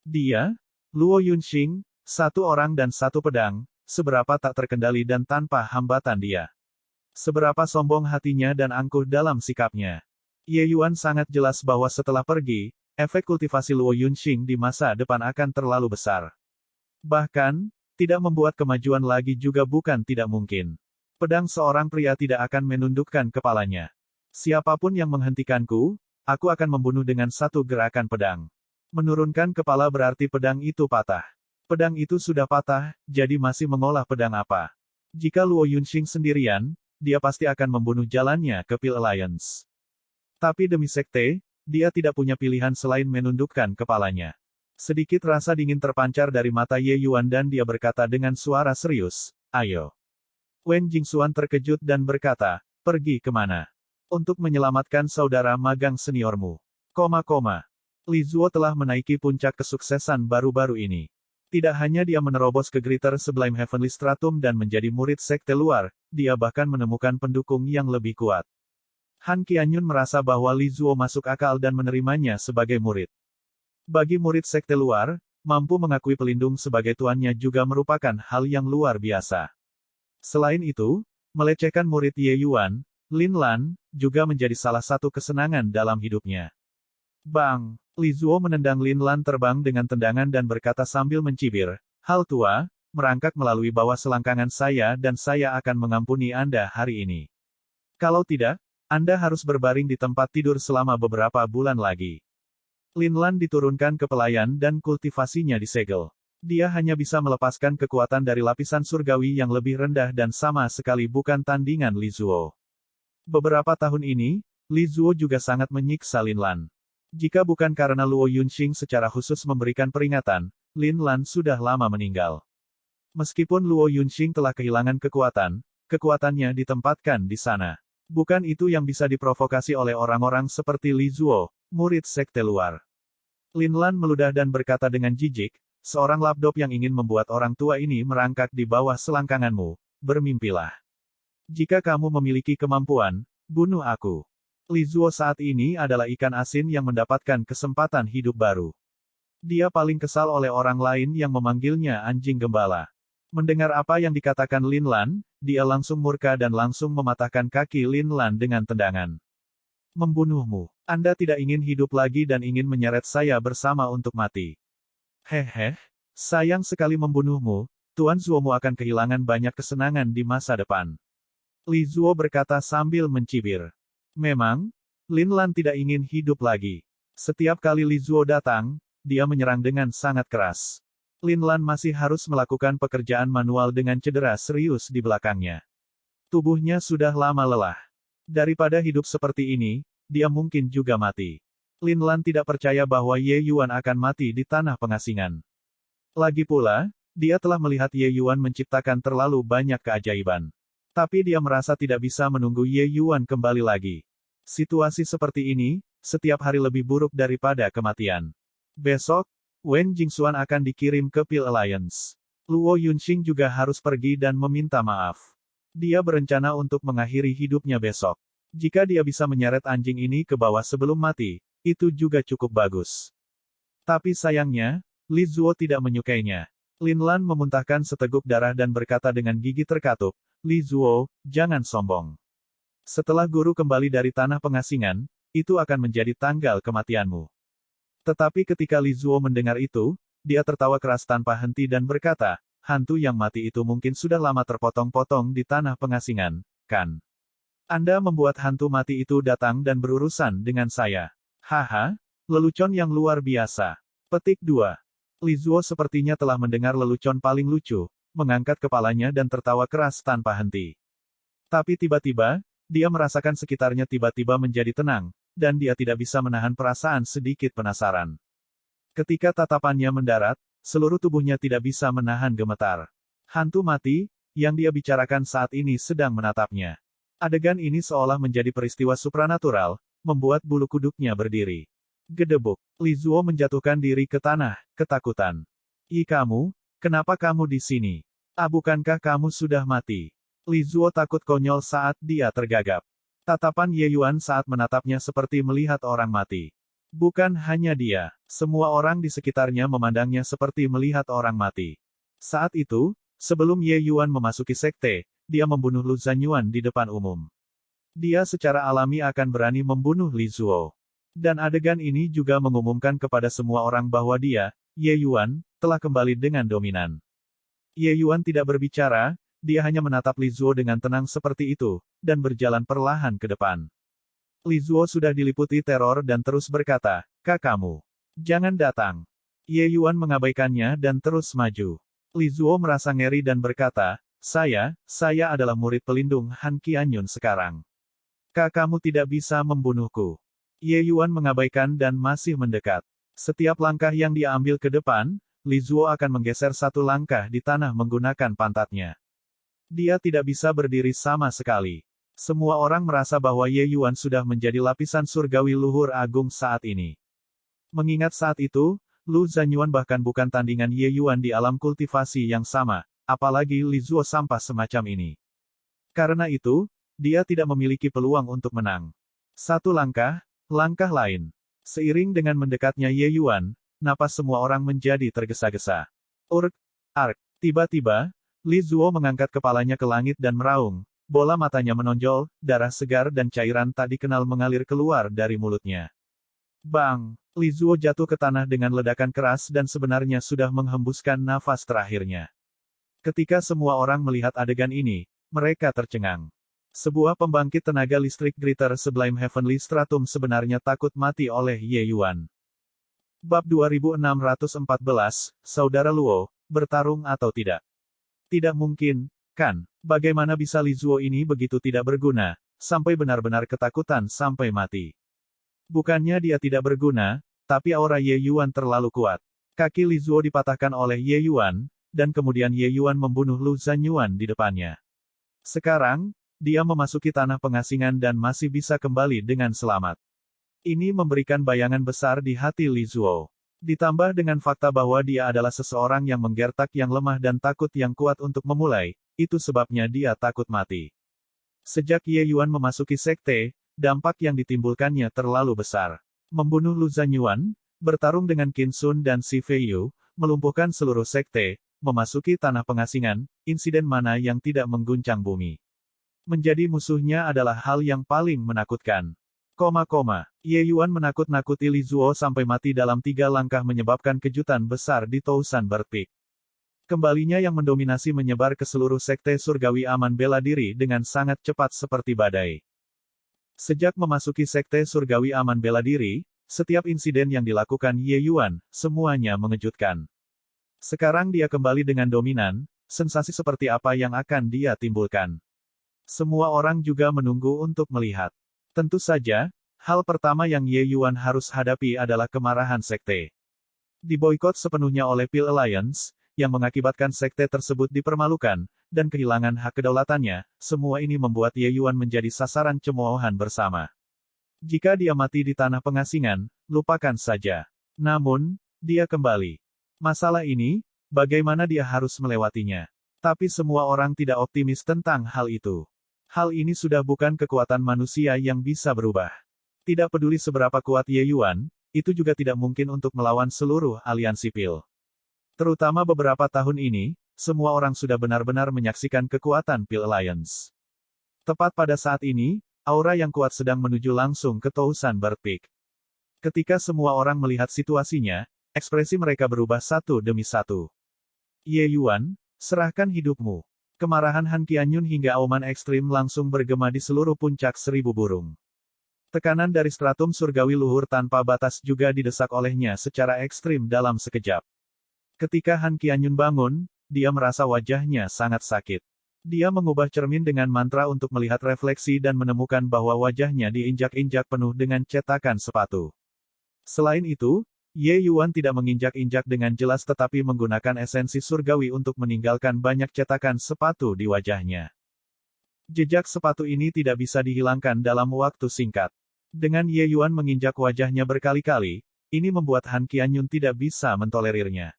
Dia, Luo Yunxing, satu orang dan satu pedang, seberapa tak terkendali dan tanpa hambatan dia. Seberapa sombong hatinya dan angkuh dalam sikapnya. Ye Yuan sangat jelas bahwa setelah pergi, efek kultivasi Luo Yunxing di masa depan akan terlalu besar. Bahkan, tidak membuat kemajuan lagi juga bukan tidak mungkin. Pedang seorang pria tidak akan menundukkan kepalanya. Siapapun yang menghentikanku, aku akan membunuh dengan satu gerakan pedang. Menurunkan kepala berarti pedang itu patah. Pedang itu sudah patah, jadi masih mengolah pedang apa? Jika Luo Yunxing sendirian, dia pasti akan membunuh jalannya ke Pil Alliance. Tapi demi sekte, dia tidak punya pilihan selain menundukkan kepalanya. Sedikit rasa dingin terpancar dari mata Ye Yuan dan dia berkata dengan suara serius, "Ayo." Wen Jingxuan terkejut dan berkata, "Pergi kemana?" "Untuk menyelamatkan saudara magang seniormu." Li Zuo telah menaiki puncak kesuksesan baru-baru ini. Tidak hanya dia menerobos ke Greater Sublime Heavenly Stratum dan menjadi murid sekte luar, dia bahkan menemukan pendukung yang lebih kuat. Han Qianyun merasa bahwa Li Zuo masuk akal dan menerimanya sebagai murid. Bagi murid sekte luar, mampu mengakui pelindung sebagai tuannya juga merupakan hal yang luar biasa. Selain itu, melecehkan murid Ye Yuan, Lin Lan, juga menjadi salah satu kesenangan dalam hidupnya. Bang! Li Zuo menendang Lin Lan terbang dengan tendangan dan berkata sambil mencibir, "Hal tua, merangkak melalui bawah selangkangan saya dan saya akan mengampuni Anda hari ini. Kalau tidak, Anda harus berbaring di tempat tidur selama beberapa bulan lagi." Lin Lan diturunkan ke pelayan dan kultivasinya disegel. Dia hanya bisa melepaskan kekuatan dari lapisan surgawi yang lebih rendah dan sama sekali bukan tandingan Li Zuo. Beberapa tahun ini, Li Zuo juga sangat menyiksa Lin Lan. Jika bukan karena Luo Yunxing secara khusus memberikan peringatan, Lin Lan sudah lama meninggal. Meskipun Luo Yunxing telah kehilangan kekuatan, kekuatannya ditempatkan di sana. Bukan itu yang bisa diprovokasi oleh orang-orang seperti Li Zuo, murid sekte luar. Lin Lan meludah dan berkata dengan jijik, "Seorang lapdop yang ingin membuat orang tua ini merangkak di bawah selangkanganmu, bermimpilah. Jika kamu memiliki kemampuan, bunuh aku." Li Zuo saat ini adalah ikan asin yang mendapatkan kesempatan hidup baru. Dia paling kesal oleh orang lain yang memanggilnya anjing gembala. Mendengar apa yang dikatakan Lin Lan, dia langsung murka dan langsung mematahkan kaki Lin Lan dengan tendangan. "Membunuhmu. Anda tidak ingin hidup lagi dan ingin menyeret saya bersama untuk mati. Hehe, sayang sekali membunuhmu, Tuan Zuomu akan kehilangan banyak kesenangan di masa depan." Li Zuo berkata sambil mencibir. Memang, Lin Lan tidak ingin hidup lagi. Setiap kali Li Zuo datang, dia menyerang dengan sangat keras. Lin Lan masih harus melakukan pekerjaan manual dengan cedera serius di belakangnya. Tubuhnya sudah lama lelah. Daripada hidup seperti ini, dia mungkin juga mati. Lin Lan tidak percaya bahwa Ye Yuan akan mati di tanah pengasingan. Lagi pula, dia telah melihat Ye Yuan menciptakan terlalu banyak keajaiban. Tapi dia merasa tidak bisa menunggu Ye Yuan kembali lagi. Situasi seperti ini, setiap hari lebih buruk daripada kematian. Besok, Wen Jingxuan akan dikirim ke Pil Alliance. Luo Yunxing juga harus pergi dan meminta maaf. Dia berencana untuk mengakhiri hidupnya besok. Jika dia bisa menyeret anjing ini ke bawah sebelum mati, itu juga cukup bagus. Tapi sayangnya, Li Zuo tidak menyukainya. Lin Lan memuntahkan seteguk darah dan berkata dengan gigi terkatup, Li Zuo, jangan sombong. Setelah guru kembali dari tanah pengasingan, itu akan menjadi tanggal kematianmu. Tetapi ketika Li Zuo mendengar itu, dia tertawa keras tanpa henti dan berkata, hantu yang mati itu mungkin sudah lama terpotong-potong di tanah pengasingan, kan? Anda membuat hantu mati itu datang dan berurusan dengan saya. Haha, lelucon yang luar biasa. Petik 2. Li Zuo sepertinya telah mendengar lelucon paling lucu, mengangkat kepalanya dan tertawa keras tanpa henti. Tapi tiba-tiba, dia merasakan sekitarnya tiba-tiba menjadi tenang, dan dia tidak bisa menahan perasaan sedikit penasaran. Ketika tatapannya mendarat, seluruh tubuhnya tidak bisa menahan gemetar. Hantu mati, yang dia bicarakan saat ini sedang menatapnya. Adegan ini seolah menjadi peristiwa supranatural, membuat bulu kuduknya berdiri. Gedebuk. Li Zuo menjatuhkan diri ke tanah, ketakutan. "Ih kamu, kenapa kamu di sini? Bukankah kamu sudah mati?" Li Zuo takut konyol saat dia tergagap. Tatapan Ye Yuan saat menatapnya seperti melihat orang mati. Bukan hanya dia, semua orang di sekitarnya memandangnya seperti melihat orang mati. Saat itu, sebelum Ye Yuan memasuki sekte, dia membunuh Lu Zanyuan di depan umum. Dia secara alami akan berani membunuh Li Zuo. Dan adegan ini juga mengumumkan kepada semua orang bahwa dia, Ye Yuan, telah kembali dengan dominan. Ye Yuan tidak berbicara, dia hanya menatap Li Zuo dengan tenang seperti itu, dan berjalan perlahan ke depan. Li Zuo sudah diliputi teror dan terus berkata, kamu, jangan datang. Ye Yuan mengabaikannya dan terus maju. Li Zuo merasa ngeri dan berkata, saya adalah murid pelindung Han Qianyun sekarang. Kamu tidak bisa membunuhku. Ye Yuan mengabaikan dan masih mendekat. Setiap langkah yang dia ambil ke depan, Li Zuo akan menggeser satu langkah di tanah menggunakan pantatnya. Dia tidak bisa berdiri sama sekali. Semua orang merasa bahwa Ye Yuan sudah menjadi lapisan surgawi luhur agung saat ini. Mengingat saat itu, Lu Zanyuan bahkan bukan tandingan Ye Yuan di alam kultivasi yang sama, apalagi Li Zuo sampah semacam ini. Karena itu, dia tidak memiliki peluang untuk menang. Satu langkah lain. Seiring dengan mendekatnya Ye Yuan, napas semua orang menjadi tergesa-gesa. Ark. Tiba-tiba, Li Zuo mengangkat kepalanya ke langit dan meraung, bola matanya menonjol, darah segar dan cairan tak dikenal mengalir keluar dari mulutnya. Bang! Li Zuo jatuh ke tanah dengan ledakan keras dan sebenarnya sudah menghembuskan nafas terakhirnya. Ketika semua orang melihat adegan ini, mereka tercengang. Sebuah pembangkit tenaga listrik Greater Sublime Heavenly Stratum sebenarnya takut mati oleh Ye Yuan. Bab 2614, Saudara Luo, bertarung atau tidak? Tidak mungkin, kan? Bagaimana bisa Li Zuo ini begitu tidak berguna, sampai benar-benar ketakutan sampai mati? Bukannya dia tidak berguna, tapi aura Ye Yuan terlalu kuat. Kaki Li Zuo dipatahkan oleh Ye Yuan, dan kemudian Ye Yuan membunuh Lu Zanyuan di depannya. Sekarang, dia memasuki tanah pengasingan dan masih bisa kembali dengan selamat. Ini memberikan bayangan besar di hati Li Zuo. Ditambah dengan fakta bahwa dia adalah seseorang yang menggertak yang lemah dan takut yang kuat untuk memulai, itu sebabnya dia takut mati. Sejak Ye Yuan memasuki sekte, dampak yang ditimbulkannya terlalu besar. Membunuh Lu Zanyuan, bertarung dengan Qin Sun dan Si Feiyu, melumpuhkan seluruh sekte, memasuki tanah pengasingan, insiden mana yang tidak mengguncang bumi. Menjadi musuhnya adalah hal yang paling menakutkan. Ye Yuan menakut-nakuti Li Zuo sampai mati dalam 3 langkah menyebabkan kejutan besar di Tousan Bird Peak. Kembalinya yang mendominasi menyebar ke seluruh sekte surgawi aman bela diri dengan sangat cepat seperti badai. Sejak memasuki sekte surgawi aman bela diri, setiap insiden yang dilakukan Ye Yuan, semuanya mengejutkan. Sekarang dia kembali dengan dominan, sensasi seperti apa yang akan dia timbulkan? Semua orang juga menunggu untuk melihat. Tentu saja, hal pertama yang Ye Yuan harus hadapi adalah kemarahan sekte. Diboikot sepenuhnya oleh Pil Alliance, yang mengakibatkan sekte tersebut dipermalukan, dan kehilangan hak kedaulatannya, semua ini membuat Ye Yuan menjadi sasaran cemoohan bersama. Jika dia mati di tanah pengasingan, lupakan saja. Namun, dia kembali. Masalah ini, bagaimana dia harus melewatinya? Tapi semua orang tidak optimis tentang hal itu. Hal ini sudah bukan kekuatan manusia yang bisa berubah. Tidak peduli seberapa kuat Ye Yuan, itu juga tidak mungkin untuk melawan seluruh aliansi Pil. Terutama beberapa tahun ini, semua orang sudah benar-benar menyaksikan kekuatan Pil Alliance. Tepat pada saat ini, aura yang kuat sedang menuju langsung ke Tousan Bird Peak. Ketika semua orang melihat situasinya, ekspresi mereka berubah satu demi satu. Ye Yuan, serahkan hidupmu. Kemarahan Han Qianyun hingga auman ekstrim langsung bergema di seluruh puncak seribu burung. Tekanan dari stratum surgawi luhur tanpa batas juga didesak olehnya secara ekstrim dalam sekejap. Ketika Han Qianyun bangun, dia merasa wajahnya sangat sakit. Dia mengubah cermin dengan mantra untuk melihat refleksi dan menemukan bahwa wajahnya diinjak-injak penuh dengan cetakan sepatu. Selain itu, Ye Yuan tidak menginjak-injak dengan jelas tetapi menggunakan esensi surgawi untuk meninggalkan banyak cetakan sepatu di wajahnya. Jejak sepatu ini tidak bisa dihilangkan dalam waktu singkat. Dengan Ye Yuan menginjak wajahnya berkali-kali, ini membuat Han Qianyun tidak bisa mentolerirnya.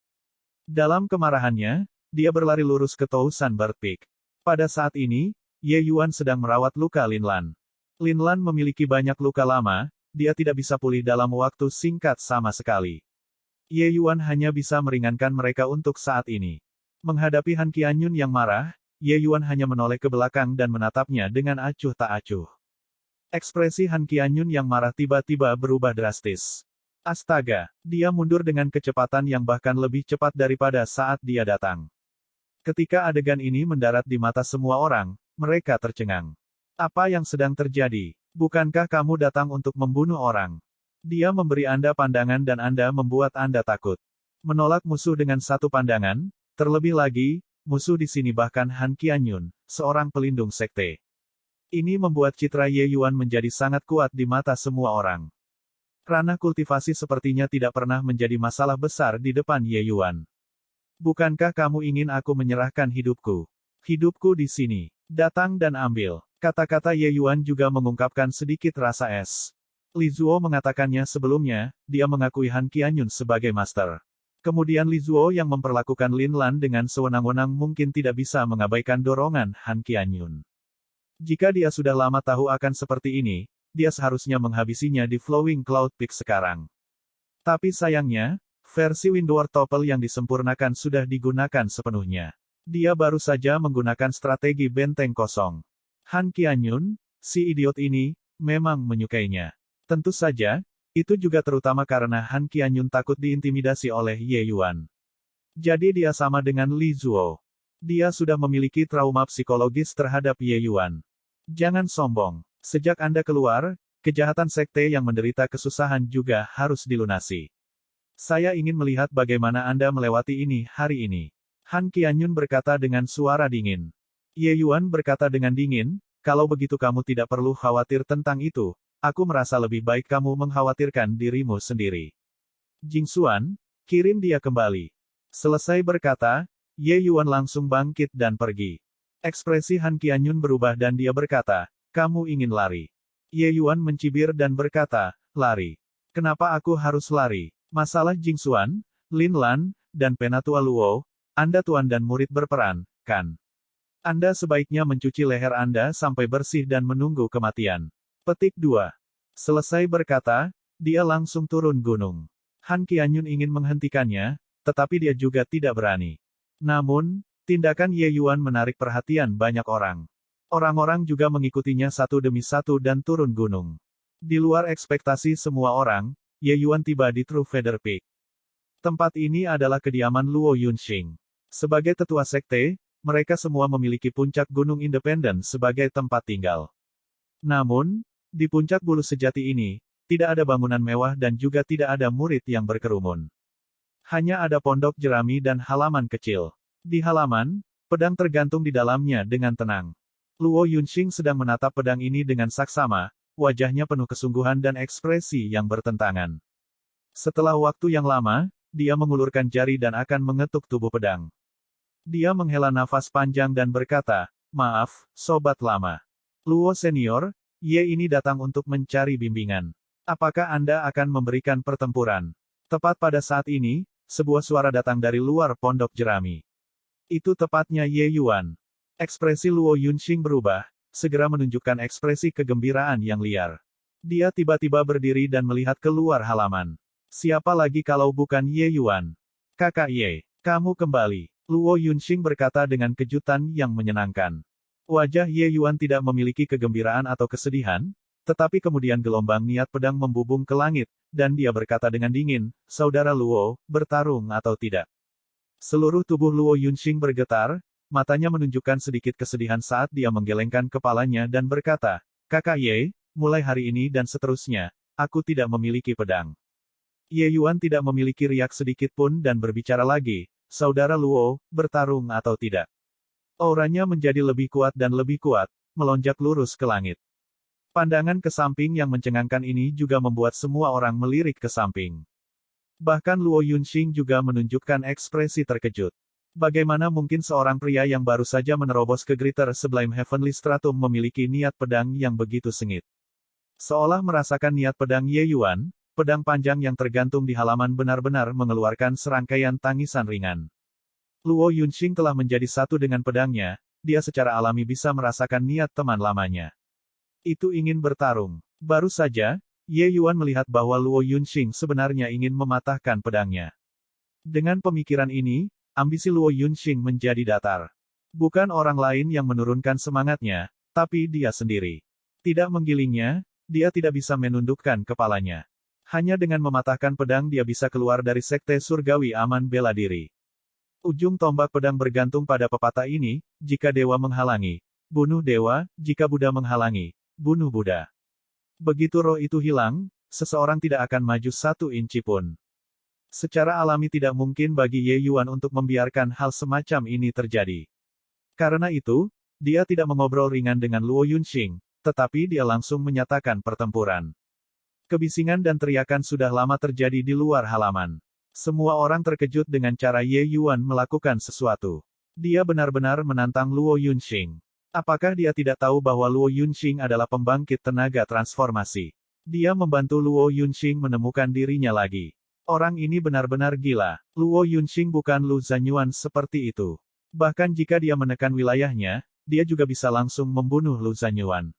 Dalam kemarahannya, dia berlari lurus ke Tousan Bird Peak. Pada saat ini, Ye Yuan sedang merawat luka Lin Lan. Lin Lan memiliki banyak luka lama, dia tidak bisa pulih dalam waktu singkat sama sekali. Ye Yuan hanya bisa meringankan mereka untuk saat ini. Menghadapi Han Qianyun yang marah, Ye Yuan hanya menoleh ke belakang dan menatapnya dengan acuh tak acuh. Ekspresi Han Qianyun yang marah tiba-tiba berubah drastis. Astaga, dia mundur dengan kecepatan yang bahkan lebih cepat daripada saat dia datang. Ketika adegan ini mendarat di mata semua orang, mereka tercengang. Apa yang sedang terjadi? Bukankah kamu datang untuk membunuh orang? Dia memberi Anda pandangan dan Anda membuat Anda takut. Menolak musuh dengan satu pandangan, terlebih lagi, musuh di sini bahkan Han Qianyun, seorang pelindung sekte. Ini membuat citra Ye Yuan menjadi sangat kuat di mata semua orang. Ranah kultivasi sepertinya tidak pernah menjadi masalah besar di depan Ye Yuan. Bukankah kamu ingin aku menyerahkan hidupku? Hidupku di sini. Datang dan ambil. Kata-kata Ye Yuan juga mengungkapkan sedikit rasa es. Li Zuo mengatakannya sebelumnya, dia mengakui Han Qianyun sebagai master. Kemudian Li Zuo yang memperlakukan Lin Lan dengan sewenang-wenang mungkin tidak bisa mengabaikan dorongan Han Qianyun. Jika dia sudah lama tahu akan seperti ini, dia seharusnya menghabisinya di Flowing Cloud Peak sekarang. Tapi sayangnya, versi Windward Topple yang disempurnakan sudah digunakan sepenuhnya. Dia baru saja menggunakan strategi benteng kosong. Han Qianyun, si idiot ini, memang menyukainya. Tentu saja, itu juga terutama karena Han Qianyun takut diintimidasi oleh Ye Yuan. Jadi dia sama dengan Li Zuo. Dia sudah memiliki trauma psikologis terhadap Ye Yuan. Jangan sombong. Sejak Anda keluar, kejahatan sekte yang menderita kesusahan juga harus dilunasi. Saya ingin melihat bagaimana Anda melewati ini hari ini. Han Qianyun berkata dengan suara dingin. Ye Yuan berkata dengan dingin, kalau begitu kamu tidak perlu khawatir tentang itu, aku merasa lebih baik kamu mengkhawatirkan dirimu sendiri. Jing Xuan, kirim dia kembali. Selesai berkata, Ye Yuan langsung bangkit dan pergi. Ekspresi Han Qianyun berubah dan dia berkata, kamu ingin lari. Ye Yuan mencibir dan berkata, lari. Kenapa aku harus lari? Masalah Jing Xuan, Lin Lan, dan Penatua Luo, Anda tuan dan murid berperan, kan? Anda sebaiknya mencuci leher Anda sampai bersih dan menunggu kematian. Petik 2. Selesai berkata, dia langsung turun gunung. Han Qianyun ingin menghentikannya, tetapi dia juga tidak berani. Namun, tindakan Ye Yuan menarik perhatian banyak orang. Orang-orang juga mengikutinya satu demi satu dan turun gunung. Di luar ekspektasi semua orang, Ye Yuan tiba di True Feather Peak. Tempat ini adalah kediaman Luo Yunxing. Sebagai tetua sekte, mereka semua memiliki puncak gunung independen sebagai tempat tinggal. Namun, di puncak bulu sejati ini, tidak ada bangunan mewah dan juga tidak ada murid yang berkerumun. Hanya ada pondok jerami dan halaman kecil. Di halaman, pedang tergantung di dalamnya dengan tenang. Luo Yunxing sedang menatap pedang ini dengan saksama, wajahnya penuh kesungguhan dan ekspresi yang bertentangan. Setelah waktu yang lama, dia mengulurkan jari dan akan mengetuk tubuh pedang. Dia menghela nafas panjang dan berkata, "Maaf, sobat lama. Luo senior, Ye ini datang untuk mencari bimbingan. Apakah Anda akan memberikan pertempuran?" Tepat pada saat ini, sebuah suara datang dari luar pondok jerami. Itu tepatnya Ye Yuan. Ekspresi Luo Yunxing berubah, segera menunjukkan ekspresi kegembiraan yang liar. Dia tiba-tiba berdiri dan melihat keluar halaman. Siapa lagi kalau bukan Ye Yuan? "Kakak Ye, kamu kembali." Luo Yunxing berkata dengan kejutan yang menyenangkan. Wajah Ye Yuan tidak memiliki kegembiraan atau kesedihan, tetapi kemudian gelombang niat pedang membubung ke langit, dan dia berkata dengan dingin, "Saudara Luo, bertarung atau tidak?" Seluruh tubuh Luo Yunxing bergetar, matanya menunjukkan sedikit kesedihan saat dia menggelengkan kepalanya dan berkata, "Kakak Ye, mulai hari ini dan seterusnya, aku tidak memiliki pedang." Ye Yuan tidak memiliki riak sedikit pun dan berbicara lagi, "Saudara Luo, bertarung atau tidak?" Auranya menjadi lebih kuat dan lebih kuat, melonjak lurus ke langit. Pandangan ke samping yang mencengangkan ini juga membuat semua orang melirik ke samping. Bahkan Luo Yunxing juga menunjukkan ekspresi terkejut. Bagaimana mungkin seorang pria yang baru saja menerobos ke Greater Sublime Heavenly Stratum memiliki niat pedang yang begitu sengit? Seolah merasakan niat pedang Ye Yuan, pedang panjang yang tergantung di halaman benar-benar mengeluarkan serangkaian tangisan ringan. Luo Yunxing telah menjadi satu dengan pedangnya, dia secara alami bisa merasakan niat teman lamanya. Itu ingin bertarung. Baru saja, Ye Yuan melihat bahwa Luo Yunxing sebenarnya ingin mematahkan pedangnya. Dengan pemikiran ini, ambisi Luo Yunxing menjadi datar. Bukan orang lain yang menurunkan semangatnya, tapi dia sendiri. Tidak menggilingnya, dia tidak bisa menundukkan kepalanya. Hanya dengan mematahkan pedang dia bisa keluar dari sekte surgawi aman bela diri. Ujung tombak pedang bergantung pada pepatah ini, jika dewa menghalangi, bunuh dewa, jika Buddha menghalangi, bunuh Buddha. Begitu roh itu hilang, seseorang tidak akan maju 1 inci pun. Secara alami tidak mungkin bagi Ye Yuan untuk membiarkan hal semacam ini terjadi. Karena itu, dia tidak mengobrol ringan dengan Luo Yunxing, tetapi dia langsung menyatakan pertempuran. Kebisingan dan teriakan sudah lama terjadi di luar halaman. Semua orang terkejut dengan cara Ye Yuan melakukan sesuatu. Dia benar-benar menantang Luo Yunxing. Apakah dia tidak tahu bahwa Luo Yunxing adalah pembangkit tenaga transformasi? Dia membantu Luo Yunxing menemukan dirinya lagi. Orang ini benar-benar gila. Luo Yunxing bukan Lu Zanyuan seperti itu. Bahkan jika dia menekan wilayahnya, dia juga bisa langsung membunuh Lu Zanyuan.